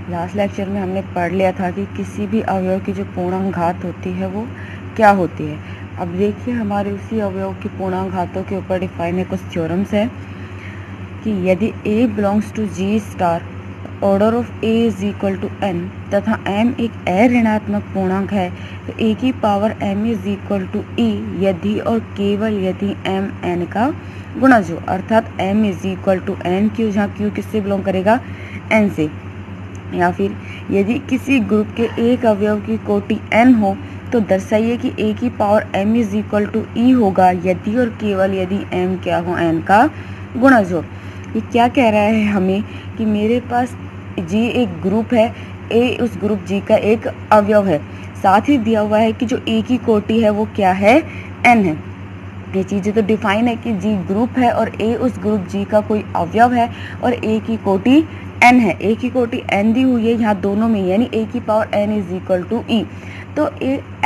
Last lecture में हमने पढ़ लिया था कि किसी भी अवयव की जो पूर्णांक घात होती है वो क्या होती है। अब देखिए हमारे उसी अवयव की पूर्णांक घातों के ऊपर डिफाइन है कुछ थ्योरम्स है कि यदि a belongs to g star, order of a is equal to n तथा m एक ऋणात्मक पूर्णांक है तो a की power m is equal to e यदि और केवल यदि m n का गुणज हो, अर्थात m is equal to n q, जहाँ q किससे बिलोंग करेगा, n से। या फिर यदि किसी ग्रुप के एक अवयव की कोटि n हो तो दर्शाइए कि a की power m is equal to e होगा यदि और केवल यदि m क्या हो, n का गुणज हो। ये क्या कह रहा है हमें कि मेरे पास G एक ग्रुप है, A उस ग्रुप G का एक अवयव है, साथ ही दिया हुआ है कि जो A की कोटि है वो क्या है, n है। ये चीज़ें तो डिफाइन है कि G ग्रुप है और A उस ग्रुप G का कोई अवयव है और A की कोटि n है। A की कोटि n दी हुई है यहाँ दोनों में, यानी A की power n is equal to e। तो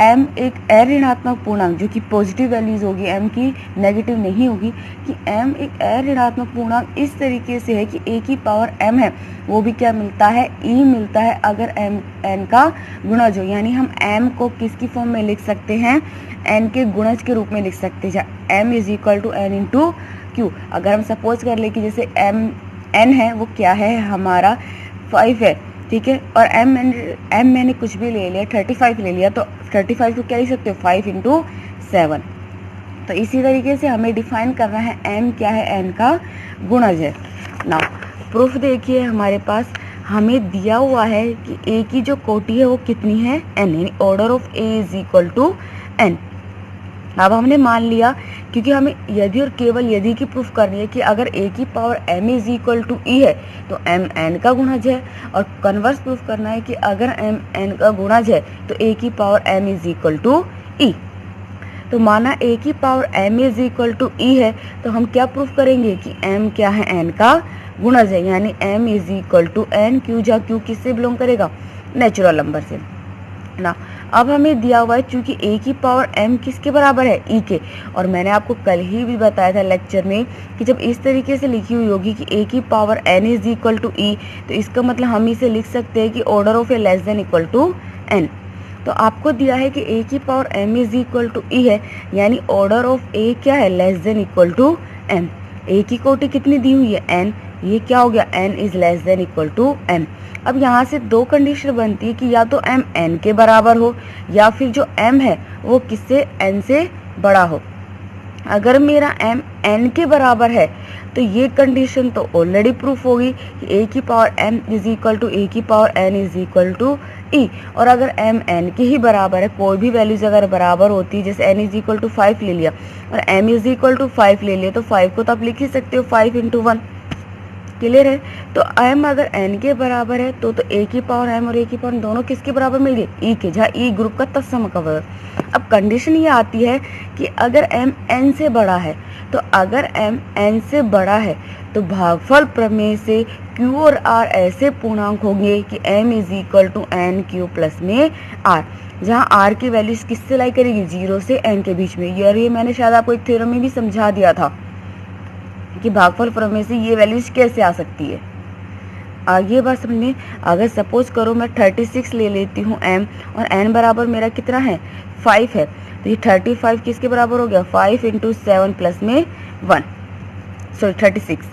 m एक ऋणात्मक पूर्णांक जो कि पॉजिटिव वैल्यूज होगी, m की नेगेटिव नहीं होगी, कि m एक ऋणात्मक पूर्णांक इस तरीके से है कि a की पावर m है वो भी क्या मिलता है, e मिलता है अगर m n का गुणज हो। यानी हम m को किसकी फॉर्म में लिख सकते हैं, n के गुणज के रूप में लिख सकते हैं, m is equal to n into q. अगर हम सपोज कर ले कि जैसे n है वो क्या है हमारा 5 है, ठीक है, और m मैंने कुछ भी ले लिया, 35 ले लिया, तो 35 को क्या लिख सकते हो, 5 इंटू 7। तो इसी तरीके से हमें डिफाइन करना है m क्या है, n का गुणज है। नाउ प्रूफ देखिए हमारे पास हमें दिया हुआ है कि a की जो कोटि है वो कितनी है, n, यानी order of a is equal to n। अब हमने मान लिया, क्योंकि हमें यदि और केवल यदि की प्रूफ करनी है कि अगर a की power m is equal to e है तो m n का गुणज है, और कन्वर्स प्रूफ करना है कि अगर m n का गुणज है तो a की power m is equal to e। तो माना a की power m is equal to e है तो हम क्या प्रूफ करेंगे कि m क्या है, n का गुणज है, यानी m is equal to n q, जहाँ क्यू किससे बिलोंग करेगा, नेचुरल नंबर से ना। अब हमें दिया हुआ है चूंकि a की पावर m किसके बराबर है, e के, और मैंने आपको कल ही भी बताया था लेक्चर में कि जब इस तरीके से लिखी हुई होगी कि a की power n is equal to e तो इसका मतलब हम इसे लिख सकते हैं कि order of a less than equal to n। तो आपको दिया है कि a की power m is equal to e है, यानी ऑर्डर ऑफ a क्या है, less than equal to m। a की कोटि कितनी दी हुई है, n, ये क्या हो गया, n is less than equal to m। अब यहाँ से दो कंडीशन बनती है कि या तो m n के बराबर हो या फिर जो m है वो किससे, n से बड़ा हो। अगर मेरा m n के बराबर है तो ये कंडीशन तो ऑलरेडी प्रूफ होगी कि a की power m is equal to a की power n is equal to e। और अगर m n के ही बराबर है, कोई भी वैल्यूज अगर बराबर होती है, जैसे n इज इक्वल टू 5 ले लिया और m इज इक्वल टू 5 ले लिया, तो 5 को तो आप लिख ही सकते हो 5 इंटू 1। क्लियर है। तो m अगर n के बराबर है तो a की पावर m और a की पावर दोनों किसके बराबर मिल गए, e के, जहाँ e ग्रुप का तत्सम अवयव। अब कंडीशन ये आती है कि अगर m n से बड़ा है, तो अगर m n से बड़ा है तो भागफल प्रमेय से q और r ऐसे पूर्णांक होंगे कि m is equal to n q plus में r, जहाँ r की वैल्यूज किससे लाई करेगी, 0 से n के बीच में। ये मैंने शायद आपको एक थ्योरम में भी समझा दिया था कि भागफल प्रमेय से ये वैल्यूज कैसे आ सकती है। आगे बात समझिए, अगर सपोज करो मैं 36 ले लेती हूँ m और n बराबर मेरा कितना है, 5 है, तो ये 35 किसके बराबर हो गया, 5 इंटू 7 प्लस में 1, सॉरी 36,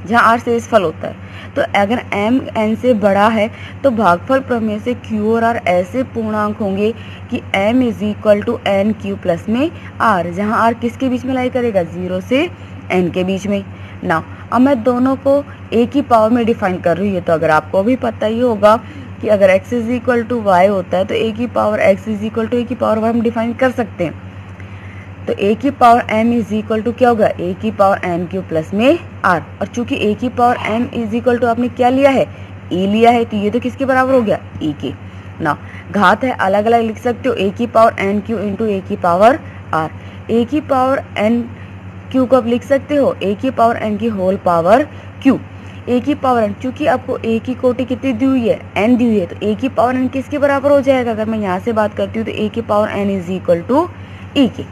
जहाँ r से फल होता है। तो अगर m n से बड़ा है तो भागफल प्रमेय से q और r ऐसे पूर्णांक होंगे कि m is equal to n q plus में r, जहाँ r किसके बीच में लाई करेगा, 0 से n के बीच में ना। अब मैं दोनों को a की पावर में डिफाइन कर रही हूँ, तो अगर आपको भी पता ही होगा कि अगर x is equal to y होता है तो a की power x is equal to a की पावर y हम डिफाइन कर सकते हैं। तो a की power m is equal to क्या होगा, a की पावर n क्यू प्लस में r, और चूंकि a की power m is equal to आपने क्या लिया है, e लिया है, तो ये तो किसके बराबर हो गया, e के ना। घात है अलग अलग लिख सकते हो, a की power n Q into a की पावर r। a की पावर n क्यू को आप लिख सकते हो a की पावर n की होल पावर q। a की पावर n, चूंकि आपको a की कोटि कितनी दी हुई है, n दी हुई है, तो a की पावर n किसके बराबर हो जाएगा, अगर मैं यहाँ से बात करती हूँ तो a की power n is equal to e के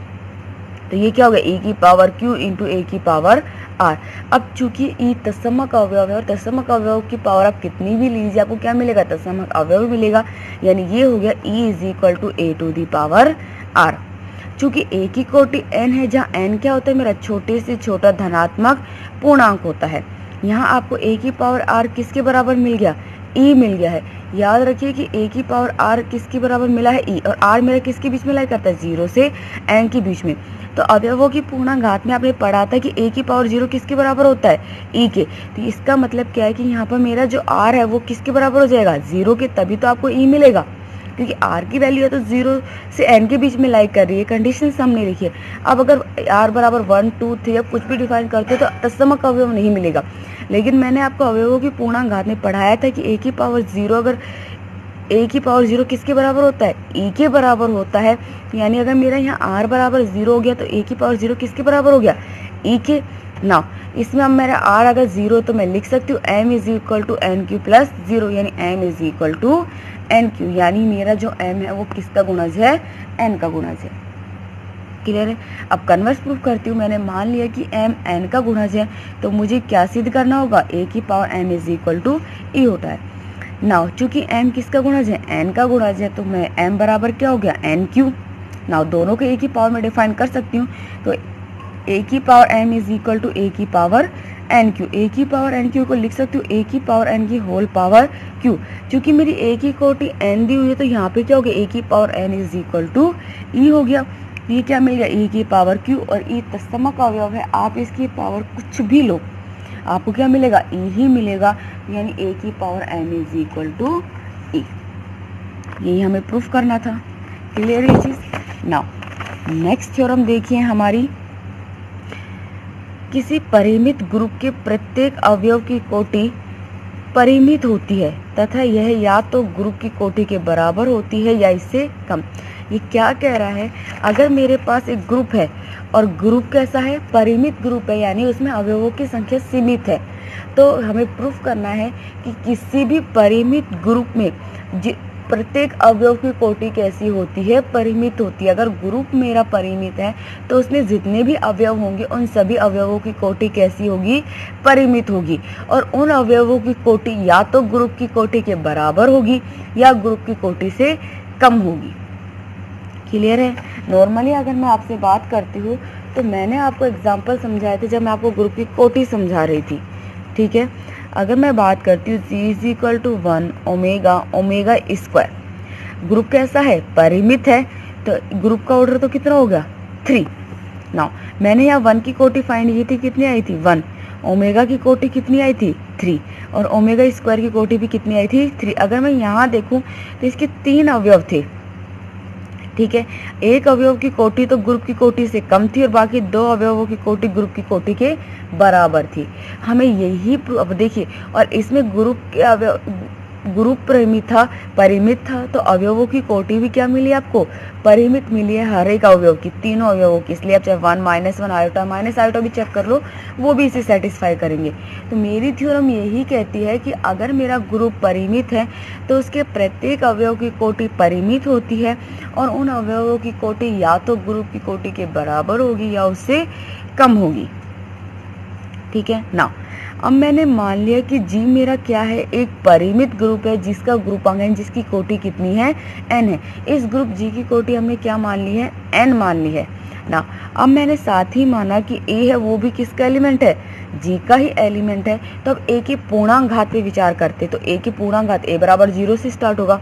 तो ये क्या हो गया e की पावर q इंटू a की पावर r। अब चूंकि e तत्समक अवयव है और तत्समक अवयव की पावर आप कितनी भी लीजिए आपको क्या मिलेगा, तत्समक अवयव मिलेगा। यानी ये हो गया e is equal to a to the power r। चूंकि a की कोटि n है, जहाँ n क्या होता है मेरा छोटे से छोटा धनात्मक पूर्णांक होता है। यहाँ आपको a की पावर r किसके बराबर मिल गया, e मिल गया है। याद रखिए कि a की पावर r किसके बराबर मिला है, e, और r मेरा किसके बीच में लाई करता है, 0 से n के बीच में। तो अवयवों की पूर्णांक में आपने पढ़ा था कि a की पावर 0 किसके बराबर होता है, e के। तो इसका मतलब क्या है कि यहाँ पर मेरा जो r है वो किसके बराबर हो जाएगा, 0 के, तभी तो आपको e मिलेगा, क्योंकि r की वैल्यू है तो 0 से n के बीच में लाइक कर रही है। कंडीशन सामने लिखिए। अब अगर r बराबर 1 2 3 या कुछ भी डिफाइन करते हो तो तत्समक अवयव नहीं मिलेगा। लेकिन मैंने आपको अवयवों की पूर्णांक घात में पढ़ाया था कि a की पावर 0, अगर a की पावर 0 किसके बराबर होता है, e के बराबर होता है। यानी अगर मेरा यहाँ r बराबर 0 हो गया तो a की पावर 0 किसके बराबर हो गया, e के। ना इसमें अब मेरा r अगर 0 तो मैं लिख सकती हूँ m is equal to n q plus 0, यानी m is equal to n q, यानी मेरा जो m है वो किसका गुणज है, n का गुणज है। क्लियर है। अब कन्वर्स प्रूफ करती हूँ। मैंने मान लिया कि m n का गुणज है, तो मुझे क्या सिद्ध करना होगा, a की power m is equal to e होता है। नाउ चूंकि m किसका गुणज है, n का गुणज है, तो मैं m बराबर क्या हो गया, n क्यू। नाउ दोनों को a की पावर में डिफाइन कर सकती हूँ, तो a की power m is equal to a की पावर n क्यू। a की पावर n क्यू को लिख सकती हूँ a की पावर n की होल पावर q। चूंकि मेरी a की कोटि n दी हुई है तो यहाँ पे क्या हो गया, a की power n is equal to e हो गया। ये क्या मिल गया, e की पावर q, और e तत्समक अवयव है, आप इसकी पावर कुछ भी लो आपको क्या मिलेगा, e ही मिलेगा। यानी a की power n is equal to e। यही हमें प्रूफ करना था। क्लियर ये चीज। नाउ नेक्स्ट थ्योरम देखिए हमारी, किसी परिमित ग्रुप के प्रत्येक अवयव की कोटि परिमित होती है तथा यह या तो ग्रुप की कोटि के बराबर होती है या इससे कम। ये क्या कह रहा है, अगर मेरे पास एक ग्रुप है और ग्रुप कैसा है, परिमित ग्रुप है, यानी उसमें अवयवों की संख्या सीमित है, तो हमें प्रूफ करना है कि किसी भी परिमित ग्रुप में प्रत्येक अवयव की कोटि कैसी होती है, परिमित होती है। अगर ग्रुप मेरा परिमित है तो उसमें जितने भी अवयव होंगे उन सभी अवयवों की कोटि कैसी होगी, परिमित होगी, और उन अवयवों की कोटि या तो ग्रुप की कोटि के बराबर होगी या ग्रुप की कोटि से कम होगी। क्लियर है। नॉर्मली अगर मैं आपसे बात करती हूँ तो मैंने आपको एग्जाम्पल समझाए थे जब मैं आपको ग्रुप की कोटि समझा रही थी, ठीक है। अगर मैं बात करती हूँ z is equal to 1 omega omega square, group कैसा है, परिमित है, तो ग्रुप का ऑर्डर तो कितना हो गया, 3। नाउ मैंने यहाँ 1 की कोटि फाइंड की थी, कितनी आई थी, 1। ओमेगा की कोटि कितनी आई थी, 3, और ओमेगा स्क्वायर की कोटि भी कितनी आई थी, 3। अगर मैं यहाँ देखूँ तो इसके 3 अवयव थे, ठीक है। एक अवयव की कोटि तो ग्रुप की कोटि से कम थी और बाकी 2 अवयवों की कोटि ग्रुप की कोटि के बराबर थी। हमें यही अब देखिए, और इसमें ग्रुप के अवयव, ग्रुप परिमित था तो अवयवों की कोटि भी क्या मिली आपको, परिमित मिली है हर एक अवयव की, तीनों अवयवों की। इसलिए आप चाहे 1 -1 आयोटा माइनस आयोटा भी चेक कर लो, वो भी इसे सेटिस्फाई करेंगे। तो मेरी थ्योरम यही कहती है कि अगर मेरा ग्रुप परिमित है तो उसके प्रत्येक अवयव की कोटि परिमित होती है और उन अवयवों की कोटि या तो ग्रुप की कोटि के बराबर होगी या उससे कम होगी, ठीक है ना। अब मैंने मान लिया कि G मेरा क्या है, एक परिमित ग्रुप है जिसका ग्रुपांक है, जिसकी कोटि कितनी है, n है। इस ग्रुप G की कोटि हमने क्या मान ली है, n मान ली है ना। अब मैंने साथ ही माना कि A है वो भी किसका एलिमेंट है, G का ही एलिमेंट है। तो अब A की पूर्णांक घात पे विचार करते, तो A की पूर्णांक घात A बराबर 0 से स्टार्ट होगा।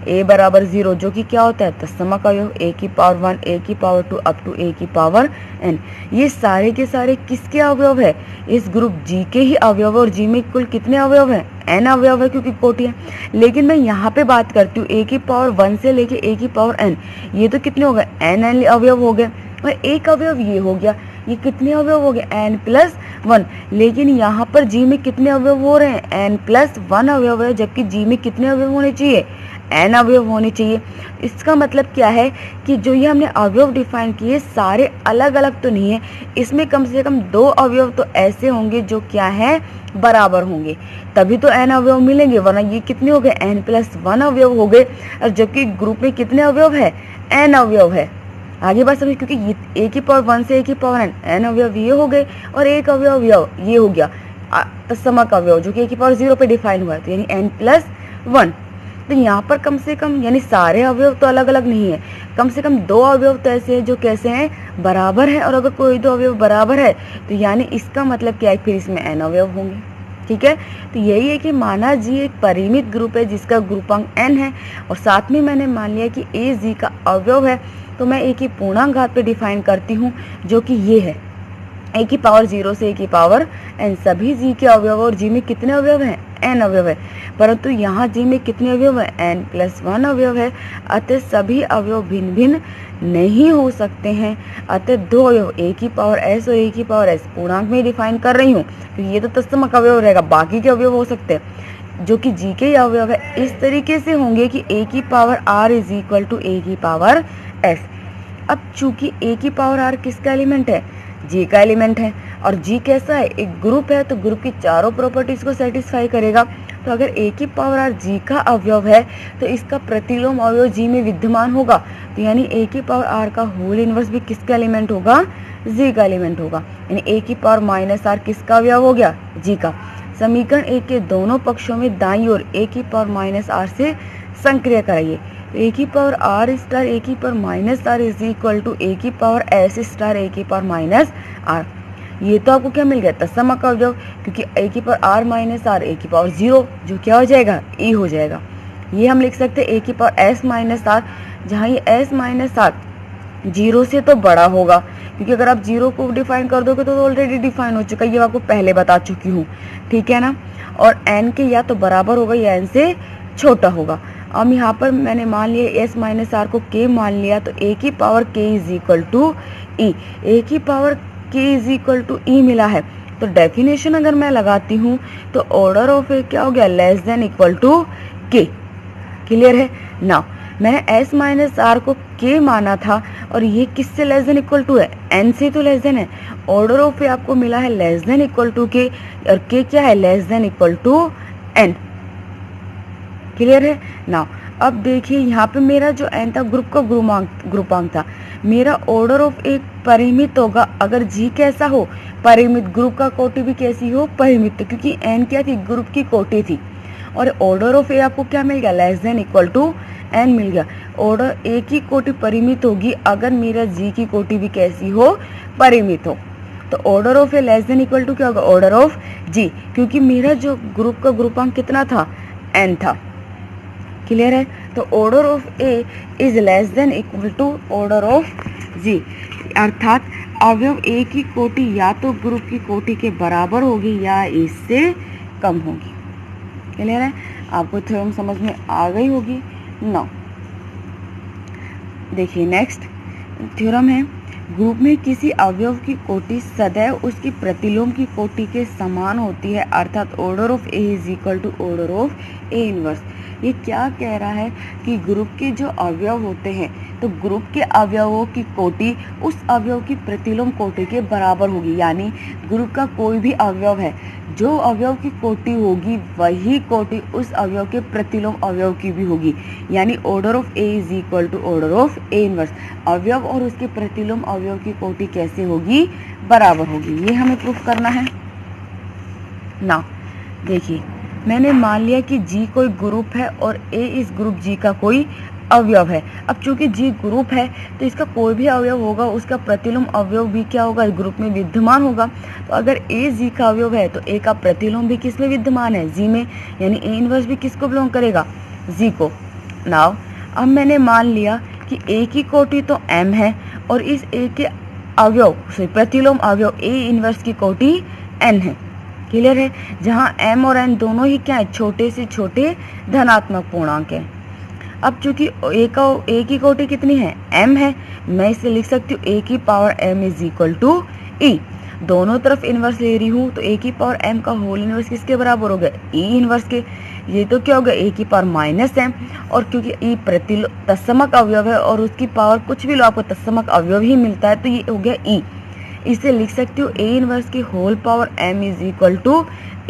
A बराबर 0 जो कि क्या होता है, तत्समक अवयव, A की पावर 1, A की पावर 2 अप टू A की पावर n। ये सारे के सारे किसके अवयव है, इस ग्रुप G के ही अवयव, और G में कुल कितने अवयव हैं, n अवयव है क्योंकि कोटि है। लेकिन मैं यहाँ पे बात करती हूँ A की पावर 1 से लेके A की पावर n, ये तो कितने हो गए, n अवयव हो गए, और एक अवयव ये हो गया, ये कितने अवयव हो गए, n+1। लेकिन यहाँ पर G में कितने अवयव हो रहे हैं, n+1 अवयव है, जबकि G में कितने अवयव होने चाहिए, n अवयव होने चाहिए। इसका मतलब क्या है कि जो ये हमने अवयव डिफाइन किए सारे अलग अलग तो नहीं है, इसमें कम से कम 2 अवयव तो ऐसे होंगे जो क्या है, बराबर होंगे, तभी तो n अवयव मिलेंगे, वरना ये कितने हो गए, n+1 अवयव हो गए। और जबकि ग्रुप में कितने अवयव है, n अवयव है, आगे बात समझ, क्योंकि ये ए की पावर 1 से ए की पावर n अवयव ये हो गए और एक अवयव ये हो गया तत्समक अवयव जो कि ए की पावर 0 पे डिफाइन हुआ है, तो यानी n+1। तो यहाँ पर कम से कम यानी सारे अवयव तो अलग अलग नहीं है, कम से कम 2 अवयव तो ऐसे हैं जो कैसे हैं, बराबर है। और अगर कोई 2 अवयव बराबर है तो यानी इसका मतलब क्या है, फिर इसमें n अवयव होंगे। ठीक है, तो यही है कि माना जी एक परिमित ग्रुप है जिसका ग्रुपांक n है और साथ में मैंने मान लिया कि a जी का अवयव है, तो मैं a की पूर्णांक घात पे डिफाइन करती हूँ जो कि ये है a की पावर 0 से a की पावर n। सभी g के अवयव और g में कितने अवयव हैं, n अवयव है, परंतु यहाँ g में कितने अवयव है, n+1 अवयव है। अतः सभी अवयव भिन्न भिन्न नहीं हो सकते हैं। अतः 2 अवयव a की पावर s और a की पावर s पूर्णांक में डिफाइन कर रही हूँ, तो ये तो तत्समक अवयव रहेगा, बाकी के अवयव हो सकते हैं जो कि g के अवयव है इस तरीके से होंगे कि a की power r is equal to a की पावर s। अब चूंकि a की पावर r किसका एलिमेंट है, g का एलिमेंट है, और g कैसा है, एक ग्रुप है, तो ग्रुप की चारों प्रॉपर्टीज को सेटिस्फाई करेगा। तो अगर a की पावर r g का अवयव है तो इसका प्रतिलोम अवयव g में विद्यमान होगा, तो यानी a की पावर r का होल इनवर्स भी किसका एलिमेंट होगा, g का एलिमेंट होगा। यानी a की पावर -r किसका अवयव हो गया, g का। समीकरण a के दोनों पक्षों में दाईं ओर a की पावर -r से संक्रिया कराइए, तो a की पावर r स्टार a की power -r is equal to a की पावर s स्टार a की पावर -r। ये तो आपको क्या मिल गया, तत्समक अवयव, क्योंकि a की पावर r -r a की पावर 0 जो क्या हो जाएगा, e हो जाएगा। ये हम लिख सकते हैं a की पावर s -r, जहाँ ये s -r 0 से तो बड़ा होगा, क्योंकि अगर आप 0 को डिफाइन कर दोगे तो ऑलरेडी डिफाइन हो चुका है, ये आपको पहले बता चुकी हूँ। ठीक है ना, और n के या तो बराबर होगा या n से छोटा होगा। अब यहाँ पर मैंने मान लिया s -r को k मान लिया, तो a की power k is equal to e, a की power k is equal to e मिला है। तो डेफिनेशन अगर मैं लगाती हूँ तो ऑर्डर ऑफ ए क्या हो गया, less than equal to k। Clear है ना, मैंने s -r को k माना था और ये किससे लेस देन इक्वल टू है, n से तो लेस देन है। ऑर्डर ऑफ ए आपको मिला है less than equal to k, और k क्या है, less than equal to n। Clear है ना। अब देखिए यहाँ पे मेरा जो n था ग्रुप का ग्रुपांक था, मेरा ऑर्डर ऑफ एक परिमित होगा अगर g कैसा हो, परिमित, ग्रुप का कोटि भी कैसी हो, परिमित, तो क्योंकि n क्या थी, ग्रुप की कोटि थी। और ऑर्डर ऑफ ए आपको क्या मिल गया, less than equal to n मिल गया। ऑर्डर ए की कोटि परिमित होगी अगर मेरा g की कोटि भी कैसी हो, परिमित हो। तो order of a less than equal to क्या होगा, ऑर्डर ऑफ g, क्योंकि मेरा जो ग्रुप का ग्रुपांक कितना था, n था। क्लियर है, तो order of A is less than equal to order of G, अर्थात अवयव ए की कोटि या तो ग्रुप की कोटि के बराबर होगी या इससे कम होगी। क्लियर है, आपको थ्योरम समझ में आ गई होगी ना। देखिए नेक्स्ट थ्योरम है, ग्रुप में किसी अवयव की कोटि सदैव उसकी प्रतिलोम की कोटि के समान होती है, अर्थात order of A is equal to order of A inverse. ये क्या कह रहा है कि ग्रुप के जो अवयव होते हैं तो ग्रुप के अवयवों की कोटि उस अवयव की प्रतिलोम कोटि के बराबर होगी। यानी ग्रुप का कोई भी अवयव है, जो अवयव की कोटि होगी वही कोटि उस अवयव के प्रतिलोम अवयव की भी होगी। यानी order of A is equal to order of A inverse. अवयव और उसके प्रतिलोम अवयव की कोटि कैसे होगी, बराबर होगी। ये हमें प्रूफ करना है ना। देखिए मैंने मान लिया कि G कोई ग्रुप है और A इस ग्रुप G का कोई अवयव है। अब चूंकि G ग्रुप है तो इसका कोई भी अवयव होगा उसका प्रतिलोम अवयव भी क्या होगा, ग्रुप में विद्यमान होगा। तो अगर A G का अवयव है तो A का प्रतिलोम भी किस में विद्यमान है, G में, यानी A इनवर्स भी किसको बिलोंग करेगा, G को। नाउ अब मैंने मान लिया कि A की कोटि तो M है और इस A के अवयव प्रतिलोम अवयव A इनवर्स की कोटि N है। क्लियर है, जहां m और n दोनों ही क्या है, छोटे से छोटे धनात्मक पूर्णांक है। अब चूंकि a की कोटि कितनी है, m है, मैं इसे लिख सकती हूँ a की power m is equal to e। दोनों तरफ इनवर्स ले रही हूँ तो a की पावर m का होल इनवर्स किसके बराबर हो गया, e इनवर्स के। ये तो क्या हो गया, a की पावर माइनस m, और क्योंकि e तत्समक अवयव है और उसकी पावर कुछ भी लो आपको तत्समक अवयव ही मिलता है, तो ये हो गया e। इसे लिख सकती हूँ a इनवर्स की whole power m is equal to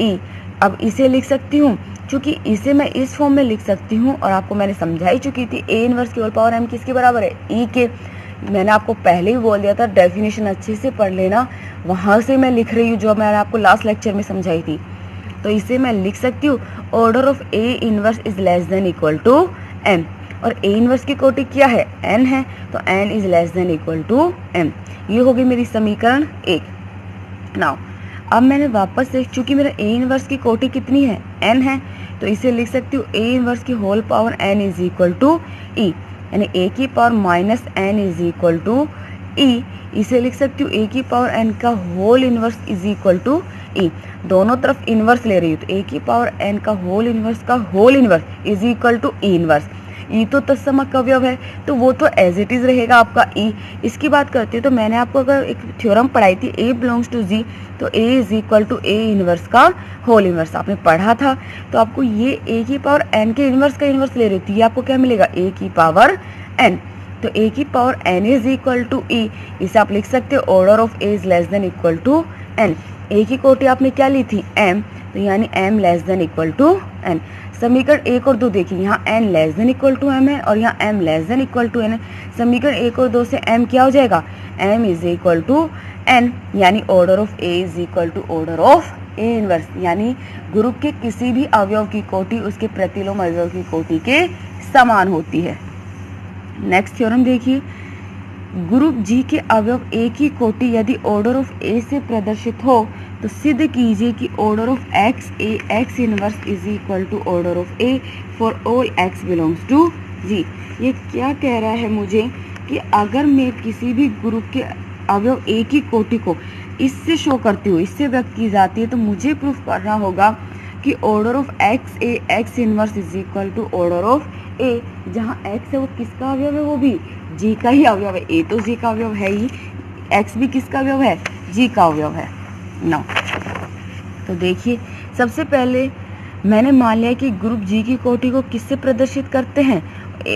e। अब इसे लिख सकती हूँ, क्योंकि इसे मैं इस फॉर्म में लिख सकती हूँ और आपको मैंने समझा ही चुकी थी, a इनवर्स की होल पावर m किसके बराबर है, e के। मैंने आपको पहले ही बोल दिया था डेफिनेशन अच्छे से पढ़ लेना, वहाँ से मैं लिख रही हूँ जो मैंने आपको लास्ट लेक्चर में समझाई थी। तो इसे मैं लिख सकती हूँ order of A inverse is less than equal to m, और ए इनवर्स की कोटि क्या है, एन है, तो n is less than equal to m. ये होगी मेरी समीकरण 1। नाउ अब मैंने वापस से, चूंकि मेरा ए इनवर्स की कोटि कितनी है, एन है, तो इसे लिख सकती हूँ ए इनवर्स की whole power N is equal to E, यानी ए की power minus N is equal to E. इसे लिख सकती हूँ ए की पावर एन का whole inverse is equal to E. दोनों तरफ इनवर्स ले रही हूँ, तो ए की पावर एन का whole inverse is equal to E inverse. E तो तत्समक अवयव है, तो वो तो एज इट इज रहेगा आपका ई। इसकी बात करती हूँ तो मैंने आपको अगर एक थ्योरम पढ़ाई थी ए बिलोंग्स टू जी, तो A is equal to A inverse का होल इनवर्स आपने पढ़ा था। तो आपको ये ए की पावर एन के इनवर्स का इनवर्स ले रही थी, ये आपको क्या मिलेगा, ए की पावर एन। तो ए की power N is equal to E, इसे आप लिख सकते हो order of A is less than equal to N. A की कोटि आपने क्या ली थी, एम, तो यानी M less than equal to N. समीकरण 1 और 2 देखिए, यहाँ N less than equal to M है और यहाँ M less than equal to N है। समीकरण 1 और 2 से एम क्या हो जाएगा, M is equal to N, यानी order of A is equal to order of A inverse, यानी ग्रुप के किसी भी अवयव की कोटि उसके प्रतिलोम अवयव की कोटि के समान होती है। नेक्स्ट थ्योरम देखिए, ग्रुप जी के अवयव ए की कोटि यदि ऑर्डर ऑफ ए से प्रदर्शित हो तो सिद्ध कीजिए कि order of X A X inverse is equal to order of A for all X belongs to G. ये क्या कह रहा है मुझे कि अगर मैं किसी भी ग्रुप के अवयव ए की कोटि को इससे शो करती हूँ, इससे व्यक्त की जाती है, तो मुझे प्रूफ करना होगा कि order of X A X inverse is equal to order of A. जहाँ एक्स है वो किसका अवयव है, वो भी जी का ही अवयव है। ए तो जी का अवयव है ही, एक्स भी किसका अवयव है, जी का अवयव है। नाउ तो देखिए, सबसे पहले मैंने मान लिया कि ग्रुप जी की कोटि को किससे प्रदर्शित करते हैं,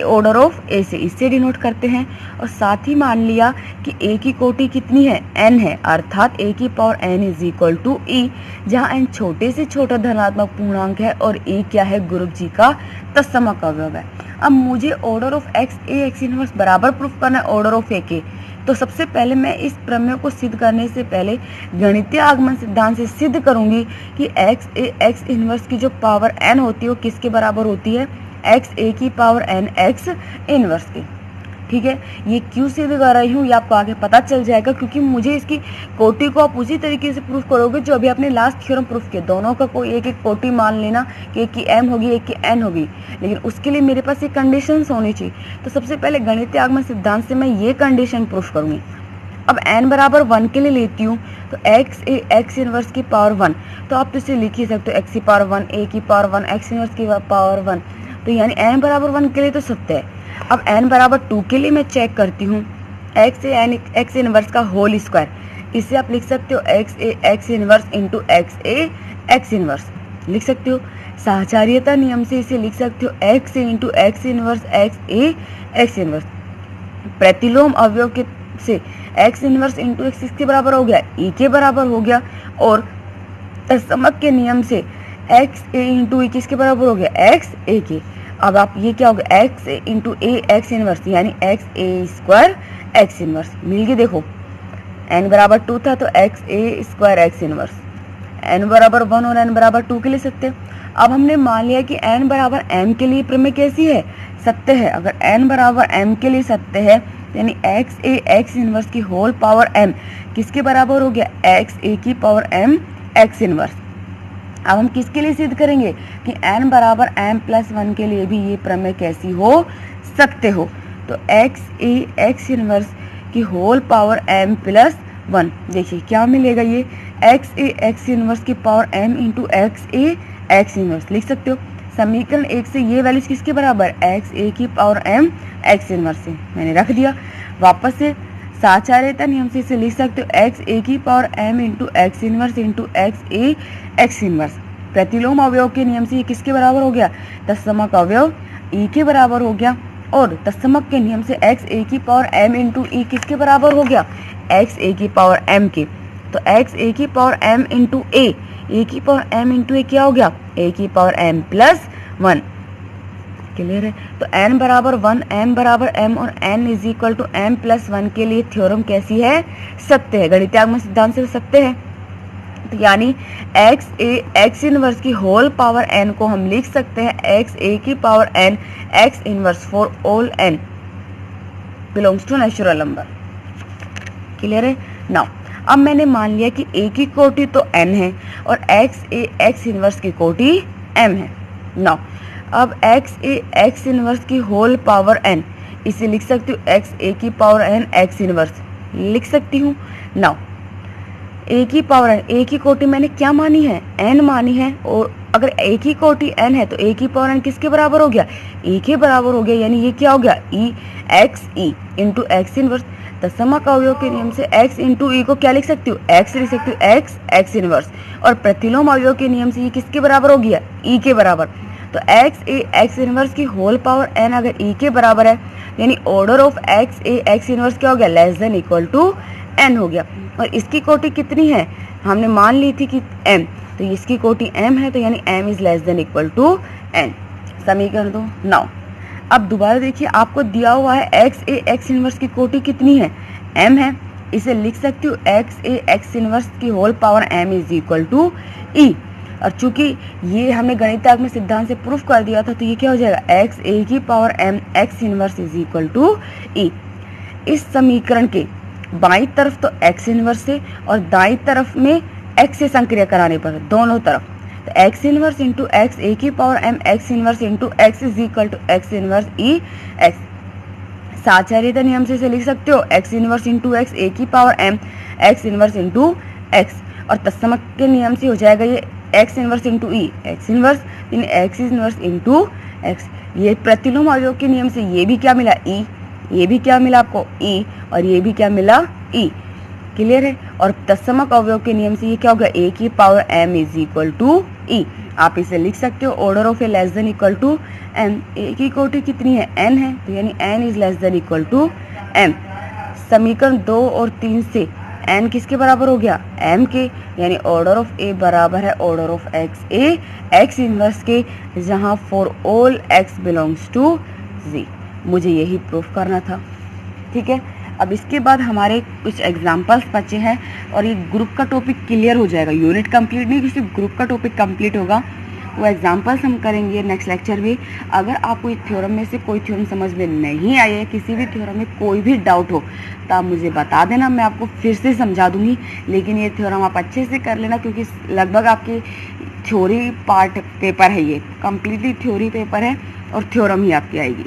ऑर्डर ऑफ ए से, इससे डिनोट करते हैं। और साथ ही मान लिया कि ए की कोटि कितनी है, एन है, अर्थात ए की power N is equal to E, जहाँ एन छोटे से छोटा धनात्मक पूर्णांक है और ए क्या है, ग्रुप जी का तत्समक अवयव है। अब मुझे order of X A X inverse बराबर प्रूफ करना है ऑर्डर ऑफ ए के। तो सबसे पहले मैं इस प्रमेय को सिद्ध करने से पहले गणितीय आगमन सिद्धांत से सिद्ध करूंगी कि एक्स ए एक्स इनवर्स की जो पावर एन होती है वो किसके बराबर होती है, एक्स ए की पावर एन एक्स इनवर्स की। ठीक है, ये क्यों सिद्ध कर रही हूँ ये आपको आगे पता चल जाएगा, क्योंकि मुझे इसकी कोटि को आप उसी तरीके से प्रूफ करोगे जो अभी आपने लास्ट थ्योरम प्रूफ किया। दोनों का कोई एक एक कोटि मान लेना कि एक की एम होगी एक की एन होगी, लेकिन उसके लिए मेरे पास ये कंडीशंस होनी चाहिए। तो सबसे पहले गणितीय आगमन सिद्धांत से मैं ये कंडीशन प्रूफ करूंगी। अब n बराबर 1 के लिए लेती हूँ तो एक्स ए एक्स इनवर्स की पावर 1, तो आप तो इसे लिख ही सकते हो एक्स की पावर 1 ए की पावर 1 एक्स इनवर्स की पावर 1, तो यानी n बराबर 1 के लिए तो सत्य है। अब n बराबर 2 के लिए मैं चेक करती हूँ x A N x inverse का होल स्क्वायर, इसे आप लिख सकते हो X A X inverse into x A X inverse लिख सकते हो। साहचर्यता नियम से इसे लिख सकते हो X A into X inverse x A X inverse. प्रतिलोम अवयव के से एक्स इनवर्स इंटू एक्स किसके बराबर हो गया, ई के बराबर हो गया। और तत्समक के नियम से एक्स ए इंटू ई किसके बराबर हो गया, एक्स ए के। अब आप ये क्या हो गया, एक्स ए इंटू ए एक्स इनवर्स, यानी एक्स ए स्क्वायर एक्स इनवर्स मिल गए। देखो n बराबर 2 था तो एक्स ए स्क्वायर एक्स इनवर्स, n बराबर 1 और n बराबर 2 के लिए सत्य। अब हमने मान लिया कि n बराबर m के लिए प्रमेय कैसी है, सत्य है। अगर n बराबर m के लिए सत्य है यानी एक्स ए एक्स इनवर्स की होल पावर m किसके बराबर हो गया, एक्स ए की पावर m एक्स इनवर्स। अब हम किसके लिए सिद्ध करेंगे कि n बराबर m प्लस 1 के लिए भी ये प्रमेय कैसी हो, सत्य हो। तो एक्स ए एक्स इनवर्स की होल पावर m प्लस 1, देखिए क्या मिलेगा, ये एक्स ए एक्स इनवर्स की power m into x A X inverse लिख सकते हो। समीकरण 1 से ये वैल्यूज किसके बराबर, एक्स ए की पावर m एक्स इनवर्स से मैंने रख दिया। वापस से साहचर्यता नियम से इसे लिख सकते हो एक्स ए की power m into X inverse into x A X inverse. प्रतिलोम अवयव के नियम से ये किसके बराबर हो गया, तत्समक अवयव ई के बराबर हो गया। और तत्समक के नियम से एक्स ए की पावर m इंटू ई किसके बराबर हो गया, एक्स ए की पावर m के। तो एक्स ए की पावर m इंटू ए की पावर m इंटू ए क्या हो गया, ए की पावर m प्लस 1। क्लियर है। तो n बराबर 1, m बराबर m और n is equal to m plus 1 के लिए थ्योरम कैसी है, सत्य है, गणितीय आगमन सिद्धांत से सत्य है। तो यानी x इनवर्स की होल पावर n को हम लिख सकते हैं x की power n x inverse for all n belongs to natural number. Clear है। नाउ अब मैंने मान लिया कि a की कोटि तो n है और x इनवर्स की कोटि m है। नाउ अब x इनवर्स की होल पावर n, इसे लिख सकती हूँ x की पावर n x इनवर्स लिख सकती हूँ। नाउ a की पावर n, a की कोटि मैंने क्या मानी है, n मानी है, और अगर a की कोटि n है तो a की पावर n किसके बराबर हो गया, e के बराबर हो गया, यानी ये क्या हो गया e इंटू एक्स इनवर्स। दशमक अवयव के नियम से x इंटू ई को क्या लिख सकती हूँ, x लिख सकती हूँ x इनवर्स, और प्रतिलोम अवयव के नियम से ये किसके बराबर हो गया, e के बराबर। तो x इनवर्स की होल पावर n अगर e के बराबर है, यानी ऑर्डर ऑफ x इनवर्स क्या हो गया, less than equal to n हो गया। और इसकी कोटि कितनी है, हमने मान ली थी कि m, तो इसकी कोटि m है, तो यानी m is less than equal to n। समीकरण 2। नाउ अब दोबारा देखिए, आपको दिया हुआ है x इनवर्स की कोटि कितनी है, m है, इसे लिख सकती हूँ x इनवर्स की whole power m is equal to e। और चूंकि ये हमने गणितीय आगमन सिद्धांत से प्रूफ कर दिया था, तो ये क्या हो जाएगा x की power m x inverse is equal to e। इस समीकरण के बाईं तरफ तो x इनवर्स से और दाईं तरफ में x से संक्रिया कराने पर दोनों तरफ, तो x इनवर्स इंटू एक्स ए की power m x inverse into x is equal to x inverse e x। साचार्यता नियम से इसे लिख सकते हो x इनवर्स इंटू एक्स ए की power m x inverse into x, और तत्समक के नियम से हो जाएगा ये x इनवर्स इंटू ई x इनवर्स, यानी x इनवर्स इंटू x। ये प्रतिलोम अवयव के नियम से ये भी क्या मिला e, ये भी क्या मिला आपको e, और ये भी क्या मिला e। क्लियर है। और तत्समक अवयव के नियम से ये क्या होगा, a की power m is equal to e। आप इसे लिख सकते हो order of a less than equal to m। a की कोटि कितनी है, n है, तो यानी n is less than equal to m। समीकरण 2 और 3 से n किसके बराबर हो गया, m के, यानी ऑर्डर ऑफ a बराबर है ऑर्डर ऑफ x इनवर्स के, जहां for all x belongs to z। मुझे यही प्रूफ करना था। ठीक है। अब इसके बाद हमारे कुछ एग्जाम्पल्स बचे हैं और ये ग्रुप का टॉपिक क्लियर हो जाएगा। यूनिट कंप्लीट नहीं, किसी ग्रुप का टॉपिक कंप्लीट होगा, वो एग्जाम्पल्स हम करेंगे नेक्स्ट लेक्चर में। अगर आपको इस थ्योरम में से कोई थ्योरम समझ में नहीं आई है, किसी भी थ्योरम में कोई भी डाउट हो तो आप मुझे बता देना, मैं आपको फिर से समझा दूंगी। लेकिन ये थ्योरम आप अच्छे से कर लेना, क्योंकि लगभग आपके थ्योरी पार्ट पेपर है, ये कम्प्लीटली थ्योरी पेपर है और थ्योरम ही आपकी आएगी।